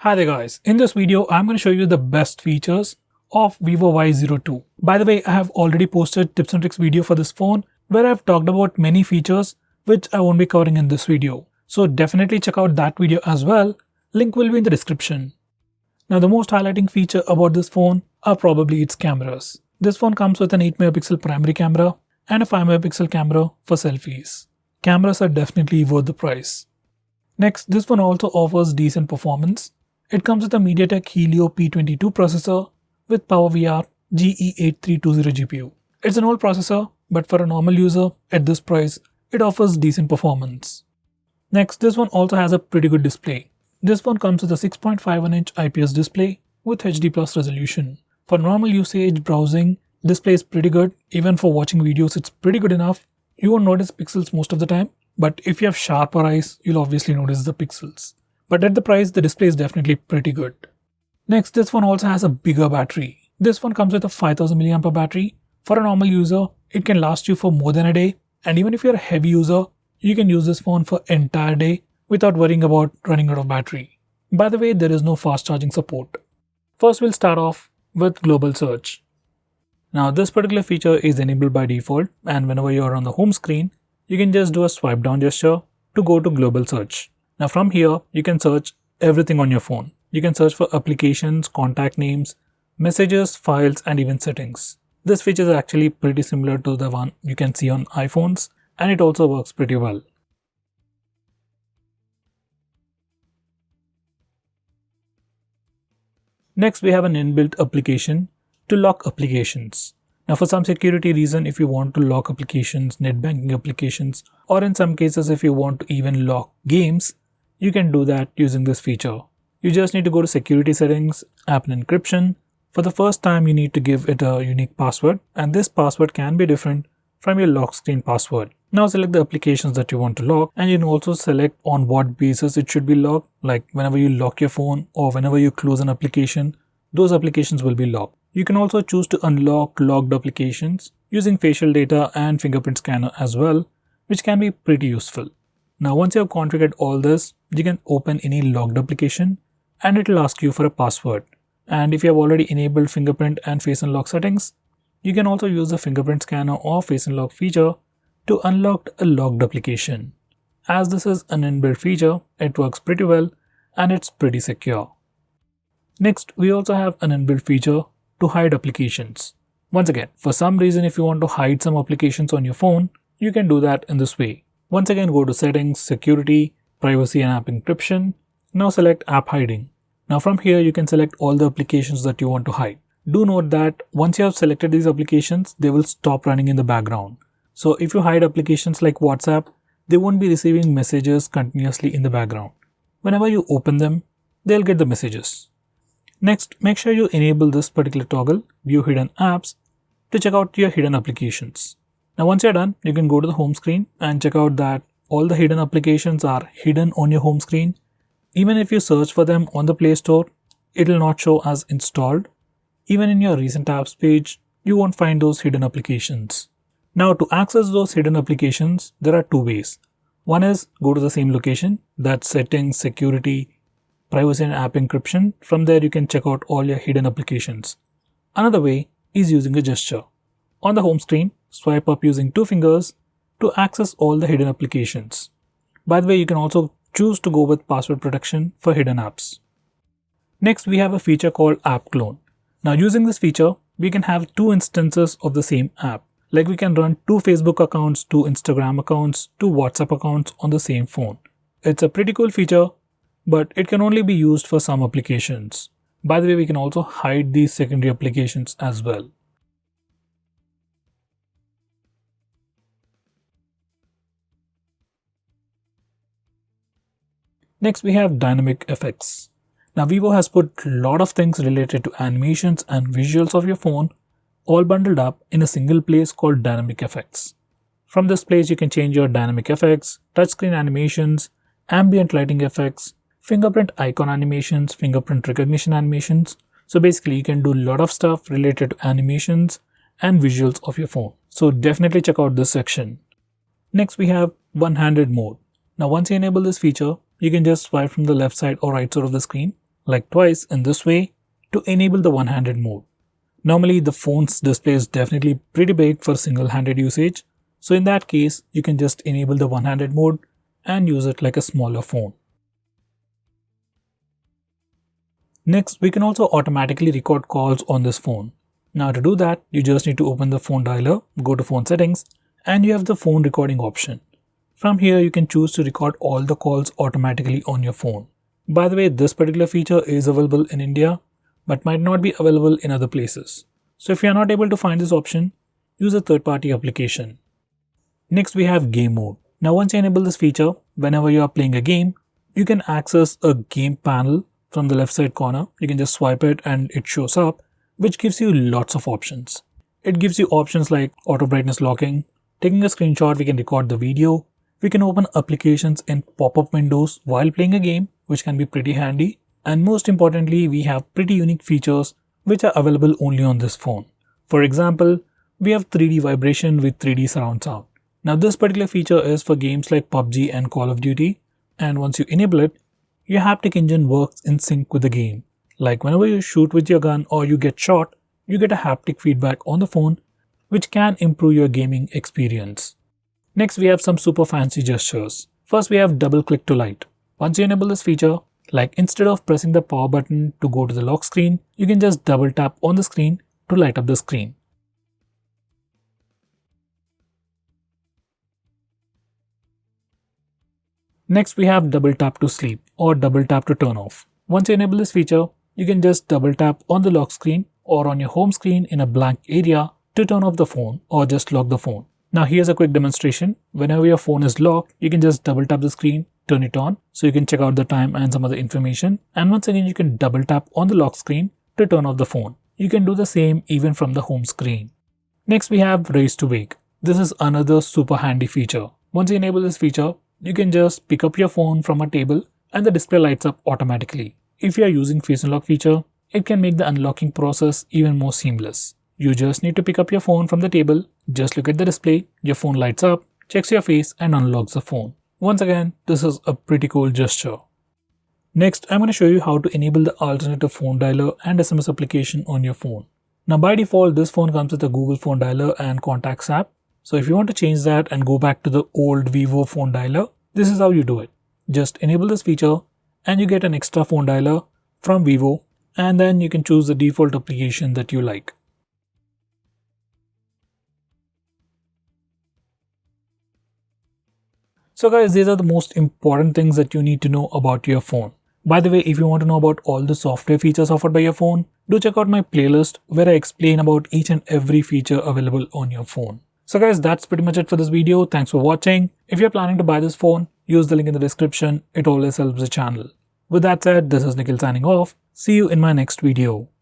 Hi there guys, in this video I'm going to show you the best features of Vivo Y02. By the way, I have already posted tips and tricks video for this phone where I've talked about many features which I won't be covering in this video. So definitely check out that video as well, link will be in the description. Now the most highlighting feature about this phone are probably its cameras. This phone comes with an 8 megapixel primary camera and a 5 megapixel camera for selfies. Cameras are definitely worth the price. Next, this phone also offers decent performance. It comes with a MediaTek Helio P22 processor with PowerVR GE8320 GPU. It's an old processor, but for a normal user at this price, it offers decent performance. Next, this one also has a pretty good display. This one comes with a 6.51-inch IPS display with HD+ resolution. For normal usage browsing, display is pretty good. Even for watching videos, it's pretty good enough. You won't notice pixels most of the time, but if you have sharper eyes, you'll obviously notice the pixels. But at the price, the display is definitely pretty good. Next, this one also has a bigger battery. This one comes with a 5000 mAh battery. For a normal user, it can last you for more than a day. And even if you're a heavy user, you can use this phone for entire day without worrying about running out of battery. By the way, there is no fast charging support. First, we'll start off with global search. Now, this particular feature is enabled by default, and whenever you're on the home screen, you can just do a swipe down gesture to go to global search. Now from here, you can search everything on your phone. You can search for applications, contact names, messages, files, and even settings. This feature is actually pretty similar to the one you can see on iPhones, and it also works pretty well. Next, we have an inbuilt application to lock applications. Now for some security reason, if you want to lock applications, net banking applications, or in some cases if you want to even lock games, you can do that using this feature. You just need to go to security settings, app and encryption. For the first time, you need to give it a unique password, and this password can be different from your lock screen password. Now select the applications that you want to lock, and you can also select on what basis it should be locked. Like whenever you lock your phone or whenever you close an application, those applications will be locked. You can also choose to unlock locked applications using facial data and fingerprint scanner as well, which can be pretty useful. Now once you have configured all this, you can open any logged application and it will ask you for a password. And if you have already enabled fingerprint and face unlock settings, you can also use the fingerprint scanner or face unlock feature to unlock a logged application. As this is an inbuilt feature, it works pretty well and it's pretty secure. Next, we also have an inbuilt feature to hide applications. Once again, for some reason if you want to hide some applications on your phone, you can do that in this way. Once again, go to settings, security, privacy and app encryption. Now select app hiding. Now from here you can select all the applications that you want to hide. Do note that once you have selected these applications, they will stop running in the background. So if you hide applications like WhatsApp, they won't be receiving messages continuously in the background. Whenever you open them, they'll get the messages. Next, make sure you enable this particular toggle, View Hidden Apps, to check out your hidden applications. Now once you're done, you can go to the home screen and check out that all the hidden applications are hidden on your home screen. Even if you search for them on the Play Store, it will not show as installed. Even in your recent apps page, you won't find those hidden applications. Now to access those hidden applications, there are two ways. One is go to the same location, that's settings, security, privacy and app encryption. From there you can check out all your hidden applications. Another way is using a gesture. On the home screen, swipe up using two fingers to access all the hidden applications. By the way, you can also choose to go with password protection for hidden apps. Next, we have a feature called App Clone. Now using this feature, we can have two instances of the same app. Like we can run two Facebook accounts, two Instagram accounts, two WhatsApp accounts on the same phone. It's a pretty cool feature, but it can only be used for some applications. By the way, we can also hide these secondary applications as well. Next, we have dynamic effects. Now, Vivo has put a lot of things related to animations and visuals of your phone all bundled up in a single place called dynamic effects. From this place, you can change your dynamic effects, touchscreen animations, ambient lighting effects, fingerprint icon animations, fingerprint recognition animations. So basically, you can do a lot of stuff related to animations and visuals of your phone. So definitely check out this section. Next, we have one-handed mode. Now once you enable this feature, you can just swipe from the left side or right side of the screen like twice in this way, to enable the one-handed mode. Normally, the phone's display is definitely pretty big for single-handed usage, so in that case, you can just enable the one-handed mode and use it like a smaller phone. Next, we can also automatically record calls on this phone. Now to do that, you just need to open the phone dialer, go to phone settings, and you have the phone recording option. From here, you can choose to record all the calls automatically on your phone. By the way, this particular feature is available in India, but might not be available in other places. So if you are not able to find this option, use a third-party application. Next, we have game mode. Now once you enable this feature, whenever you are playing a game, you can access a game panel from the left side corner. You can just swipe it and it shows up, which gives you lots of options. It gives you options like auto brightness locking, taking a screenshot, we can record the video, we can open applications in pop-up windows while playing a game, which can be pretty handy. And most importantly, we have pretty unique features which are available only on this phone. For example, we have 3D vibration with 3D surround sound. Now this particular feature is for games like PUBG and Call of Duty, and once you enable it, your haptic engine works in sync with the game. Like whenever you shoot with your gun or you get shot, you get a haptic feedback on the phone, which can improve your gaming experience. Next, we have some super fancy gestures. First, we have double click to light. Once you enable this feature, like instead of pressing the power button to go to the lock screen, you can just double tap on the screen to light up the screen. Next, we have double tap to sleep or double tap to turn off. Once you enable this feature, you can just double tap on the lock screen or on your home screen in a blank area to turn off the phone or just lock the phone. Now here's a quick demonstration. Whenever your phone is locked, you can just double tap the screen, turn it on, so you can check out the time and some other information. And once again, you can double tap on the lock screen to turn off the phone. You can do the same even from the home screen. Next, we have raise to wake. This is another super handy feature. Once you enable this feature, you can just pick up your phone from a table and the display lights up automatically. If you are using face unlock feature, it can make the unlocking process even more seamless. You just need to pick up your phone from the table, just look at the display, your phone lights up, checks your face and unlocks the phone. Once again, this is a pretty cool gesture. Next, I'm going to show you how to enable the alternative phone dialer and SMS application on your phone. Now by default, this phone comes with a Google phone dialer and contacts app. So if you want to change that and go back to the old Vivo phone dialer, this is how you do it. Just enable this feature and you get an extra phone dialer from Vivo, and then you can choose the default application that you like. So guys, these are the most important things that you need to know about your phone. By the way, if you want to know about all the software features offered by your phone, do check out my playlist where I explain about each and every feature available on your phone. So guys, that's pretty much it for this video. Thanks for watching. If you're planning to buy this phone, use the link in the description. It always helps the channel. With that said, this is Nikhil signing off. See you in my next video.